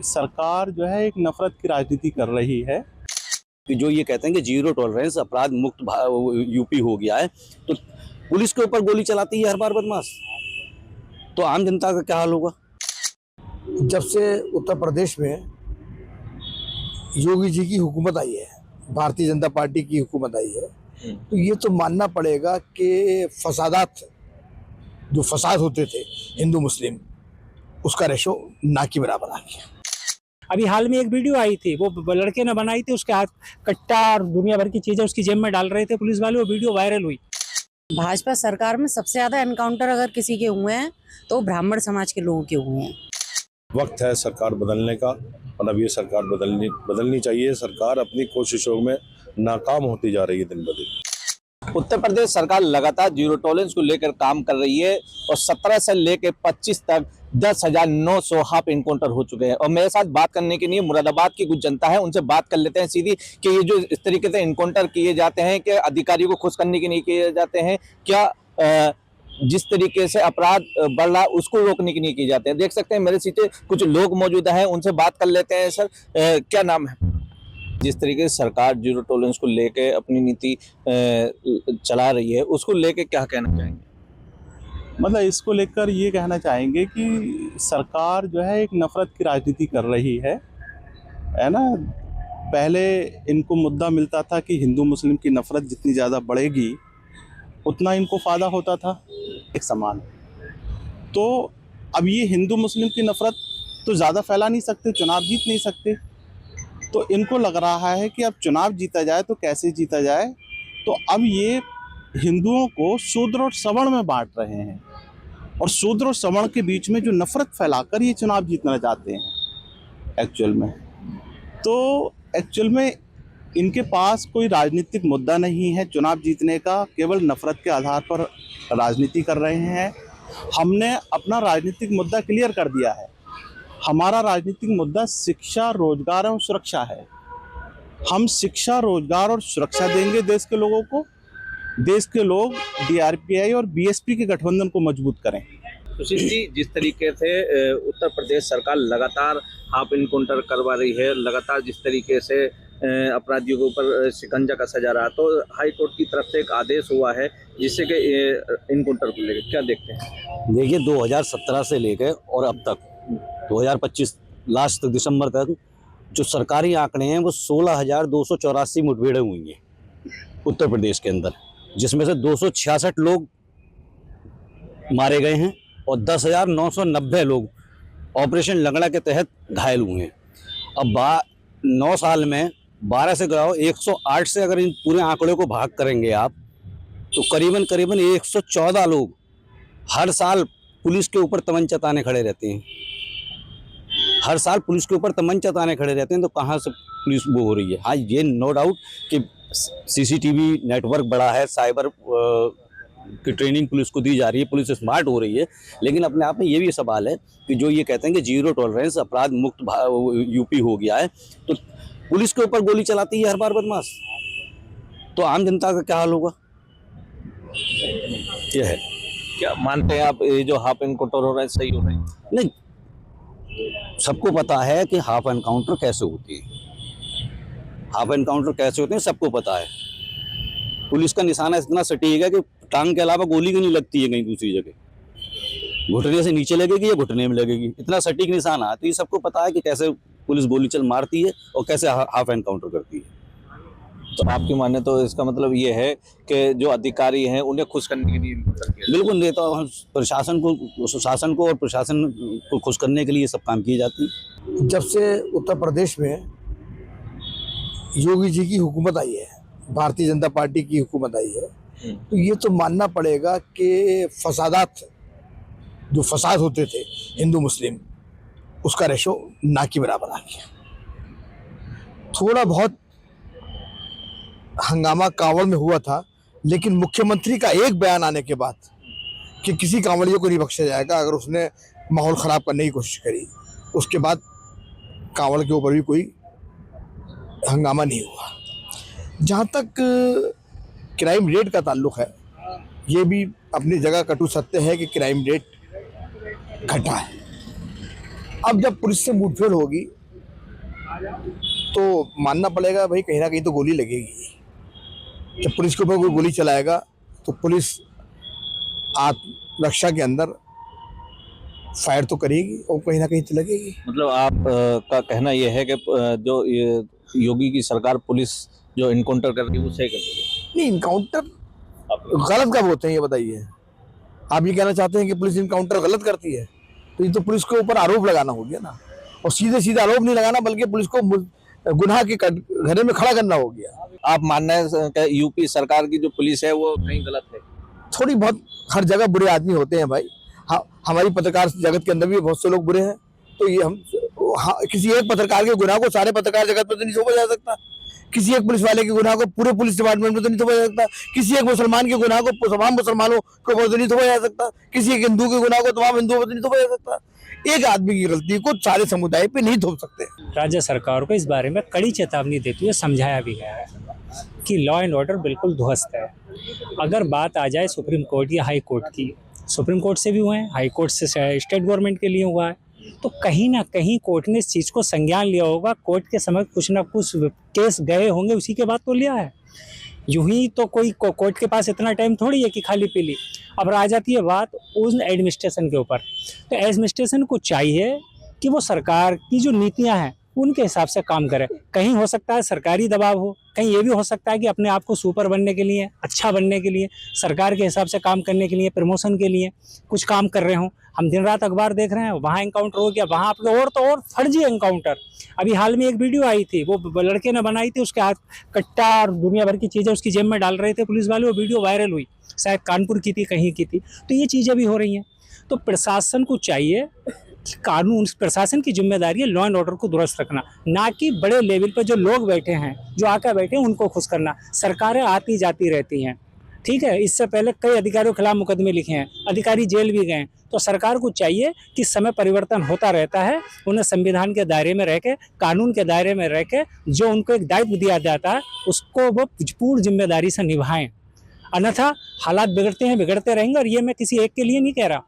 सरकार जो है एक नफरत की राजनीति कर रही है कि जो ये कहते हैं कि जीरो टॉलरेंस अपराध मुक्त यूपी हो गया है, तो पुलिस के ऊपर गोली चलाती है हर बार बदमाश, तो आम जनता का क्या हाल होगा। जब से उत्तर प्रदेश में योगी जी की हुकूमत आई है, भारतीय जनता पार्टी की हुकूमत आई है, तो ये तो मानना पड़ेगा कि जो फसाद होते थे हिंदू मुस्लिम, उसका रेशो ना के बराबर आ गया। अभी हाल में एक वीडियो आई थी, वो लड़के ने बनाई थी, उसके हाथ कट्टा और दुनिया भर की चीजें उसकी जेब में डाल रहे थे पुलिस वाले, वो वीडियो वायरल हुई। भाजपा सरकार में सबसे ज्यादा एनकाउंटर अगर किसी के हुए हैं तो ब्राह्मण समाज के लोगों के हुए हैं। वक्त है सरकार बदलने का, और अब ये सरकार बदलनी चाहिए। सरकार अपनी कोशिशों में नाकाम होती जा रही है दिन ब दिन। उत्तर प्रदेश सरकार लगातार जीरो टॉलरेंस को लेकर काम कर रही है और 17 से लेकर 25 तक 10,900 हाफ एनकाउंटर हो चुके हैं। और मेरे साथ बात करने के लिए मुरादाबाद की कुछ जनता है, उनसे बात कर लेते हैं सीधी कि ये जो इस तरीके से एनकाउंटर किए जाते हैं कि अधिकारियों को खुश करने के लिए किए जाते हैं, क्या जिस तरीके से अपराध बढ़ रहा उसको रोकने के लिए किए जाते हैं। देख सकते हैं मेरे सीधे कुछ लोग मौजूद हैं, उनसे बात कर लेते हैं। सर, क्या नाम है? जिस तरीके से सरकार जीरो टॉलरेंस को लेके अपनी नीति चला रही है, उसको लेके क्या कहना चाहेंगे? मतलब इसको लेकर ये कहना चाहेंगे कि सरकार जो है एक नफरत की राजनीति कर रही है ना। पहले इनको मुद्दा मिलता था कि हिंदू मुस्लिम की नफरत जितनी ज़्यादा बढ़ेगी उतना इनको फ़ायदा होता था एक समान। तो अब ये हिंदू मुस्लिम की नफरत तो ज़्यादा फैला नहीं सकते, चुनाव जीत नहीं सकते, तो इनको लग रहा है कि अब चुनाव जीता जाए तो कैसे जीता जाए। तो अब ये हिंदुओं को शूद्र और सवर्ण में बांट रहे हैं, और शूद्र और सवर्ण के बीच में जो नफरत फैलाकर ये चुनाव जीतना चाहते हैं एक्चुअल में। तो एक्चुअल में इनके पास कोई राजनीतिक मुद्दा नहीं है चुनाव जीतने का, केवल नफरत के आधार पर राजनीति कर रहे हैं। हमने अपना राजनीतिक मुद्दा क्लियर कर दिया है। हमारा राजनीतिक मुद्दा शिक्षा, रोजगार और सुरक्षा है। हम शिक्षा, रोजगार और सुरक्षा देंगे देश के लोगों को। देश के लोग DRPI और BSP के गठबंधन को मजबूत करें। सुशील जी, जिस तरीके से उत्तर प्रदेश सरकार लगातार हाफ एनकाउंटर करवा रही है, लगातार जिस तरीके से अपराधियों के ऊपर शिकंजा कसा जा रहा है, तो हाई कोर्ट की तरफ से एक आदेश हुआ है जिससे कि एनकाउंटर को लेकर क्या देखते हैं? देखिए, 2017 से लेकर और अब तक 2025 लास्ट तक दिसंबर तक जो सरकारी आंकड़े हैं वो 16,284 मुठभेड़ें हुई हैं उत्तर प्रदेश के अंदर, जिसमें से 266 लोग मारे गए हैं और 10,990 लोग ऑपरेशन लंगड़ा के तहत घायल हुए हैं। अब 9 साल में 12 से गिराओ 108 से अगर इन पूरे आंकड़े को भाग करेंगे आप, तो करीबन 114 लोग हर साल पुलिस के ऊपर तमंचा ताने खड़े रहते हैं। हर साल पुलिस के ऊपर तमंचा ताने खड़े रहते हैं, तो कहाँ से पुलिस वो हो रही है। हाँ, ये नो डाउट कि CCTV नेटवर्क बड़ा है, साइबर की ट्रेनिंग पुलिस को दी जा रही है, पुलिस स्मार्ट हो रही है, लेकिन अपने आप में ये भी सवाल है कि जो ये कहते हैं कि जीरो टॉलरेंस अपराध मुक्त यूपी हो गया है, तो पुलिस के ऊपर गोली चलाती है हर बार बदमाश, तो आम जनता का क्या हाल होगा। ये है। क्या मानते हैं आप, ये जो हाफ एनकाउंटर हो रहा है सही हो रहा है? नहीं, सबको पता है कि हाफ एनकाउंटर कैसे होती है, हाफ एनकाउंटर कैसे होते हैं सबको पता है। पुलिस का निशाना इतना सटीक है कि टांग के अलावा गोली की नहीं लगती है कहीं दूसरी जगह, घुटने से नीचे लगेगी या घुटने में लगेगी, इतना सटीक निशाना है। तो ये सबको पता है कि कैसे पुलिस गोली चल मारती है और कैसे हाफ एनकाउंटर करती है। तो आपकी माने तो इसका मतलब ये है कि जो अधिकारी हैं उन्हें खुश करने के लिए बिल्कुल नहीं, तो प्रशासन को, शासन को और प्रशासन को खुश करने के लिए सब काम किए जाते हैं। जब से उत्तर प्रदेश में योगी जी की हुकूमत आई है, भारतीय जनता पार्टी की हुकूमत आई है, तो ये तो मानना पड़ेगा कि जो फसाद होते थे हिंदू मुस्लिम, उसका रेशो ना के बराबर आ गया। थोड़ा बहुत हंगामा कांवड़ में हुआ था, लेकिन मुख्यमंत्री का एक बयान आने के बाद कि किसी कांवड़ियों को नहीं बख्शा जाएगा अगर उसने माहौल ख़राब करने की कोशिश करी, उसके बाद कांवड़ के ऊपर भी कोई हंगामा नहीं हुआ। जहाँ तक क्राइम रेट का ताल्लुक है, ये भी अपनी जगह कटु सत्य है कि क्राइम रेट घटा है। अब जब पुलिस से मुठभेड़ होगी तो मानना पड़ेगा भाई कहीं ना कहीं तो गोली लगेगी। जब पुलिस के ऊपर कोई गोली चलाएगा तो पुलिस आत्मरक्षा के अंदर फायर तो करेगी और कहीं ना कहीं तो लगेगी। मतलब आप का कहना यह है कि जो ये योगी की सरकार पुलिस जो इनकाउंटर कर रही है वो सही कर रही है? नहीं, इनकाउंटर गलत कब होते हैं ये बताइए। आप ये कहना चाहते हैं कि पुलिस इनकाउंटर गलत करती है, तो ये तो पुलिस के ऊपर आरोप लगाना हो गया ना, और सीधे सीधे आरोप नहीं लगाना बल्कि पुलिस को गुनाह के घरे में खड़ा करना हो गया। आप मानना है कि यूपी सरकार की जो पुलिस है वो कहीं गलत है? थोड़ी बहुत हर जगह बुरे आदमी होते हैं भाई। हमारी पत्रकार जगत के अंदर भी बहुत से लोग बुरे हैं, तो ये हम किसी एक पत्रकार के गुनाह को सारे पत्रकार जगत पर तो नहीं थोपा जा सकता, किसी एक पुलिस वाले के गुनाह को पूरे पुलिस डिपार्टमेंट में तो नहीं थोपा जा सकता, किसी एक मुसलमान के गुनाह को तमाम मुसलमानों के ऊपर तो नहीं थोपा जा सकता, किसी एक हिंदू के गुनाह को तमाम हिंदुओं पर तो नहीं थोपा जा सकता। एक आदमी की गलती को सारे समुदाय पे नहीं थोप सकते। राज्य सरकार को इस बारे में कड़ी चेतावनी देते हुए समझाया भी गया है कि लॉ एंड ऑर्डर बिल्कुल ध्वस्त है। अगर बात आ जाए सुप्रीम कोर्ट या हाई कोर्ट की, सुप्रीम कोर्ट से भी हुए हैं, हाई कोर्ट से स्टेट गवर्नमेंट के लिए हुआ है, तो कहीं ना कहीं कोर्ट ने इस चीज़ को संज्ञान लिया होगा। कोर्ट के समय कुछ ना कुछ केस गए होंगे, उसी के बाद तो लिया है। यूं ही तो कोई कोर्ट के पास इतना टाइम थोड़ी है कि खाली पीली। अब आ जाती है बात उस एडमिनिस्ट्रेशन के ऊपर, तो एडमिनिस्ट्रेशन को चाहिए कि वो सरकार की जो नीतियां हैं उनके हिसाब से काम करे। कहीं हो सकता है सरकारी दबाव हो, कहीं ये भी हो सकता है कि अपने आप को सुपर बनने के लिए, अच्छा बनने के लिए, सरकार के हिसाब से काम करने के लिए, प्रमोशन के लिए कुछ काम कर रहे हों। हम दिन रात अखबार देख रहे हैं, वहाँ एनकाउंटर हो गया, वहाँ आप और तो और फर्जी एनकाउंटर। अभी हाल में एक वीडियो आई थी, वो लड़के ने बनाई थी, उसके हाथ कट्टा और दुनिया भर की चीज़ें उसकी जेब में डाल रहे थे पुलिस वाले। वो वीडियो वायरल हुई, शायद कानपुर की थी, कहीं की थी। तो ये चीज़ें भी हो रही हैं। तो प्रशासन को चाहिए कि कानून, प्रशासन की जिम्मेदारी है लॉ एंड ऑर्डर को दुरुस्त रखना, ना कि बड़े लेवल पर जो लोग बैठे हैं, जो आकर बैठे हैं, उनको खुश करना। सरकारें आती जाती रहती हैं, ठीक है। इससे पहले कई अधिकारियों के खिलाफ मुकदमे लिखे हैं, अधिकारी जेल भी गए। तो सरकार को चाहिए कि समय परिवर्तन होता रहता है, उन्हें संविधान के दायरे में रह के, कानून के दायरे में रह के जो उनको एक दायित्व दिया जाता है उसको वो पूर्ण जिम्मेदारी से निभाएं। अन्यथा हालात बिगड़ते हैं, बिगड़ते रहेंगे। और ये मैं किसी एक के लिए नहीं कह रहा,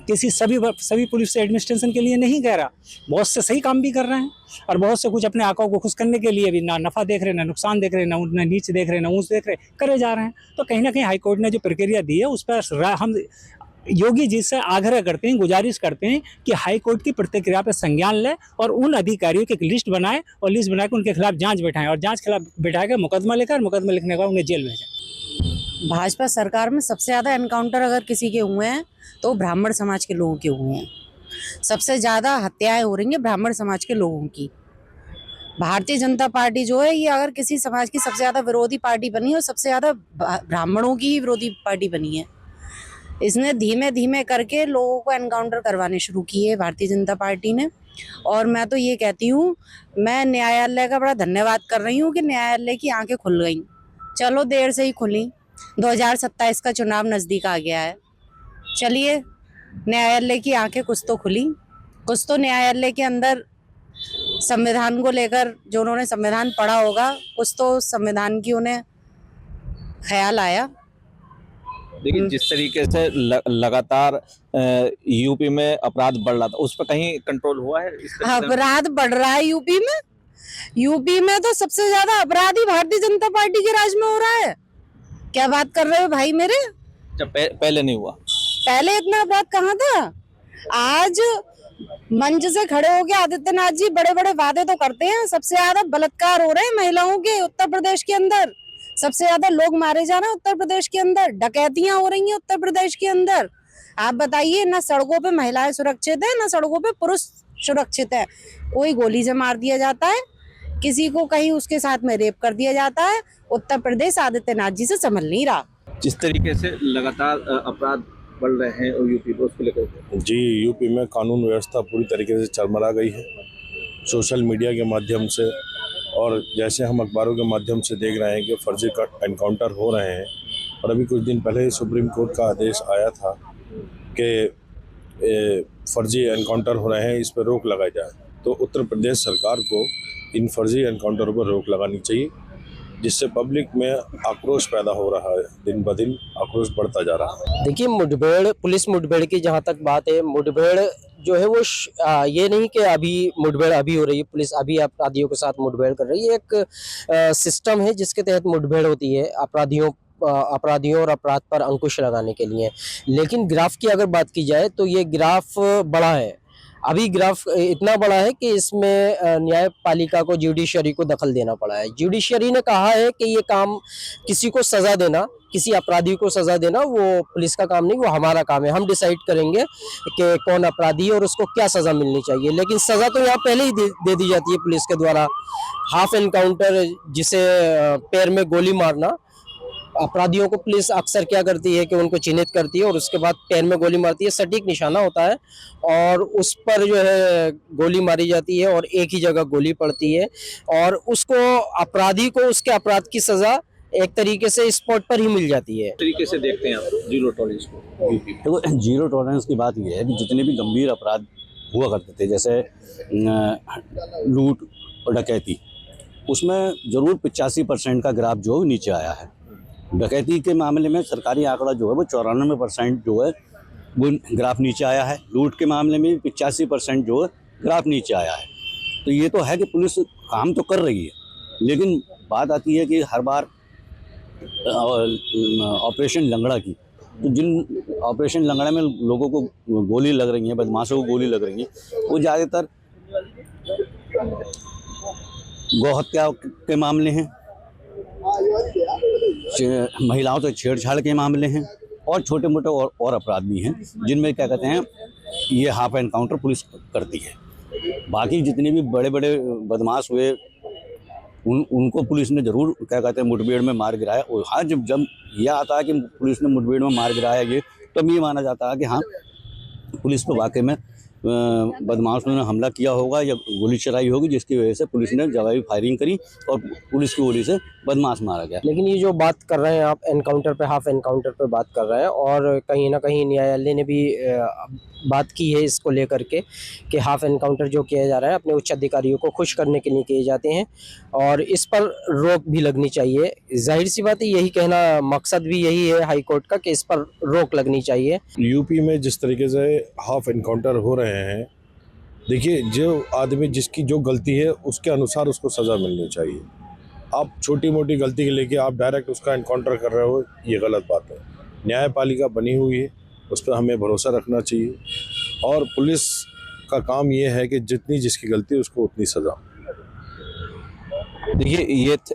किसी सभी पुलिस एडमिनिस्ट्रेशन के लिए नहीं कह रहा। बहुत से सही काम भी कर रहे हैं और बहुत से कुछ अपने आकाओं को खुश करने के लिए भी ना नफ़ा देख रहे, ना नुकसान देख रहे, ना नीच देख रहे, ना ऊँच देख रहे, करे जा रहे हैं। तो कहीं ना कहीं हाईकोर्ट ने जो प्रक्रिया दी है उस पर हम योगी जी से आग्रह करते हैं, गुजारिश करते हैं कि हाई कोर्ट की प्रतिक्रिया पर संज्ञान लें और उन अधिकारियों की एक लिस्ट बनाएं और लिस्ट बना के उनके खिलाफ जांच बैठाएं और जांच खिलाफ बैठा के मुकदमा लेकर, मुकदमा लिखने के बाद उन्हें जेल भेजें। भाजपा सरकार में सबसे ज़्यादा एनकाउंटर अगर किसी के हुए हैं तो ब्राह्मण समाज के लोगों के हुए हैं। सबसे ज़्यादा हत्याएं हो रही हैं ब्राह्मण समाज के लोगों की। भारतीय जनता पार्टी जो है ये अगर किसी समाज की सबसे ज़्यादा विरोधी पार्टी बनी है और सबसे ज़्यादा ब्राह्मणों की ही विरोधी पार्टी बनी है। इसने धीमे धीमे करके लोगों को एनकाउंटर करवाने शुरू किए भारतीय जनता पार्टी ने। और मैं तो ये कहती हूँ, मैं न्यायालय का बड़ा धन्यवाद कर रही हूँ कि न्यायालय की आंखें खुल गई। चलो देर से ही खुली, 2027 का चुनाव नज़दीक आ गया है। चलिए न्यायालय की आंखें कुछ तो खुली, कुछ तो न्यायालय के अंदर संविधान को लेकर जो उन्होंने संविधान पढ़ा होगा, कुछ तो संविधान की उन्हें ख्याल आया। लेकिन जिस तरीके से लगातार यूपी में अपराध बढ़ रहा था, उस पर कहीं कंट्रोल हुआ है? अपराध बढ़ रहा है यूपी में। यूपी में तो सबसे ज्यादा अपराधी भारतीय जनता पार्टी के राज में हो रहा है। क्या बात कर रहे हो भाई मेरे? जब पहले नहीं हुआ, पहले इतना अपराध कहाँ था? आज मंच से खड़े होकर आदित्यनाथ जी बड़े बड़े वादे तो करते हैं। सबसे ज्यादा बलात्कार हो रहे हैं महिलाओं के उत्तर प्रदेश के अंदर, सबसे ज्यादा लोग मारे जा रहे हैं उत्तर प्रदेश के अंदर, डकैतियां हो रही हैं उत्तर प्रदेश के अंदर। आप बताइए, ना सड़कों पे महिलाएं सुरक्षित है, ना सड़कों पे पुरुष सुरक्षित है। कोई गोली से मार दिया जाता है, किसी को कहीं उसके साथ में रेप कर दिया जाता है। उत्तर प्रदेश आदित्यनाथ जी से संभल नहीं रहा। जिस तरीके से लगातार अपराध बढ़ रहे हैं और यूपी को उसको लेकर जी, यूपी में कानून व्यवस्था पूरी तरीके से चरमरा गई है। सोशल मीडिया के माध्यम से और जैसे हम अखबारों के माध्यम से देख रहे हैं कि फर्जी एनकाउंटर हो रहे हैं। और अभी कुछ दिन पहले सुप्रीम कोर्ट का आदेश आया था कि फर्जी एनकाउंटर हो रहे हैं, इस पर रोक लगाई जाए। तो उत्तर प्रदेश सरकार को इन फर्जी एनकाउंटरों पर रोक लगानी चाहिए, जिससे पब्लिक में आक्रोश पैदा हो रहा है। दिन ब दिन आक्रोश बढ़ता जा रहा है। देखिए, मुठभेड़, पुलिस मुठभेड़ की जहाँ तक बात है, मुठभेड़ जो है वो ये नहीं कि अभी मुठभेड़ अभी हो रही है, पुलिस अभी अपराधियों के साथ मुठभेड़ कर रही है। एक सिस्टम है जिसके तहत मुठभेड़ होती है अपराधियों और अपराध पर अंकुश लगाने के लिए। लेकिन ग्राफ की अगर बात की जाए तो ये ग्राफ बड़ा है। अभी ग्राफ इतना बड़ा है कि इसमें न्यायपालिका को, जुडिशरी को दखल देना पड़ा है। जुडिशरी ने कहा है कि ये काम, किसी को सजा देना, किसी अपराधी को सजा देना, वो पुलिस का काम नहीं, वो हमारा काम है। हम डिसाइड करेंगे कि कौन अपराधी है और उसको क्या सजा मिलनी चाहिए। लेकिन सजा तो यहाँ पहले ही दे दी जाती है पुलिस के द्वारा। हाफ एनकाउंटर, जिसे पैर में गोली मारना, अपराधियों को पुलिस अक्सर क्या करती है कि उनको चिन्हित करती है और उसके बाद पैर में गोली मारती है। सटीक निशाना होता है और उस पर जो है गोली मारी जाती है और एक ही जगह गोली पड़ती है और उसको, अपराधी को उसके अपराध की सजा एक तरीके से स्पॉट पर ही मिल जाती है। तरीके से देखते हैं आप जीरो टॉलरेंस को? देखो, जीरो टॉलरेंस की बात यह है कि जितने भी गंभीर अपराध हुआ करते थे, जैसे लूट और डकैती, उसमें ज़रूर 85% का ग्राफ जो है नीचे आया है। डकैती के मामले में सरकारी आंकड़ा जो है वो 94% जो है वो ग्राफ नीचे आया है। लूट के मामले में 85% जो है ग्राफ नीचे आया है। तो ये तो है कि पुलिस काम तो कर रही है, लेकिन बात आती है कि हर बार ऑपरेशन लंगड़ा की, तो जिन ऑपरेशन लंगड़ा में लोगों को गोली लग रही है, बदमाशों को गोली लग रही है, वो ज़्यादातर गौहत्या के मामले हैं, महिलाओं से छेड़छाड़ के मामले हैं और छोटे मोटे और अपराध भी हैं, जिनमें क्या कहते हैं ये हाफ एनकाउंटर पुलिस करती है। बाकी जितने भी बड़े बड़े बदमाश हुए उनको पुलिस ने ज़रूर क्या कहते हैं मुठभेड़ में मार गिराया। और हाँ, जब यह आता है कि पुलिस ने मुठभेड़ में मार गिराया, ये तब ये माना जाता है कि हाँ, पुलिस पर वाकई में बदमाशों ने हमला किया होगा या गोली चलाई होगी, जिसकी वजह से पुलिस ने जवाबी फायरिंग करी और पुलिस की गोली से बदमाश मारा गया। लेकिन ये जो बात कर रहे हैं आप एनकाउंटर पे, हाफ एनकाउंटर पे बात कर रहे हैं, और कहीं ना कहीं न्यायालय ने भी बात की है इसको लेकर के कि हाफ एनकाउंटर जो किया जा रहा है अपने उच्च अधिकारियों को खुश करने के लिए किए जाते हैं और इस पर रोक भी लगनी चाहिए। जाहिर सी बात है, यही कहना मकसद भी यही है हाई कोर्ट का कि इस पर रोक लगनी चाहिए। यूपी में जिस तरीके से हाफ एनकाउंटर हो रहे हैं, देखिए, जो आदमी जिसकी जो गलती है उसके अनुसार उसको सज़ा मिलनी चाहिए। आप छोटी मोटी गलती के लेके आप डायरेक्ट उसका एनकाउंटर कर रहे हो, ये गलत बात है। न्यायपालिका बनी हुई है, उस पर हमें भरोसा रखना चाहिए और पुलिस का काम ये है कि जितनी जिसकी गलती है उसको उतनी सज़ा। देखिए,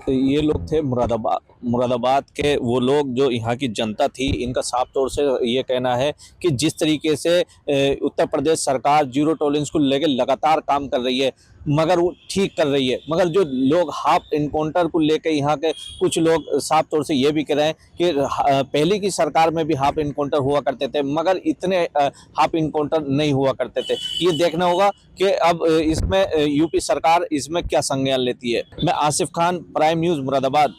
ये लोग थे मुरादाबाद के वो लोग जो यहाँ की जनता थी। इनका साफ तौर से ये कहना है कि जिस तरीके से उत्तर प्रदेश सरकार जीरो टॉलरेंस को लेकर लगातार काम कर रही है, मगर वो ठीक कर रही है, मगर जो लोग हाफ एनकाउंटर को लेकर यहाँ के कुछ लोग साफ तौर से ये भी कह रहे हैं कि पहले की सरकार में भी हाफ एनकाउंटर हुआ करते थे, मगर इतने हाफ एनकाउंटर नहीं हुआ करते थे। ये देखना होगा कि अब इसमें यूपी सरकार इसमें क्या संज्ञान लेती है। मैं आसिफ खान, प्राइम न्यूज़, मुरादाबाद।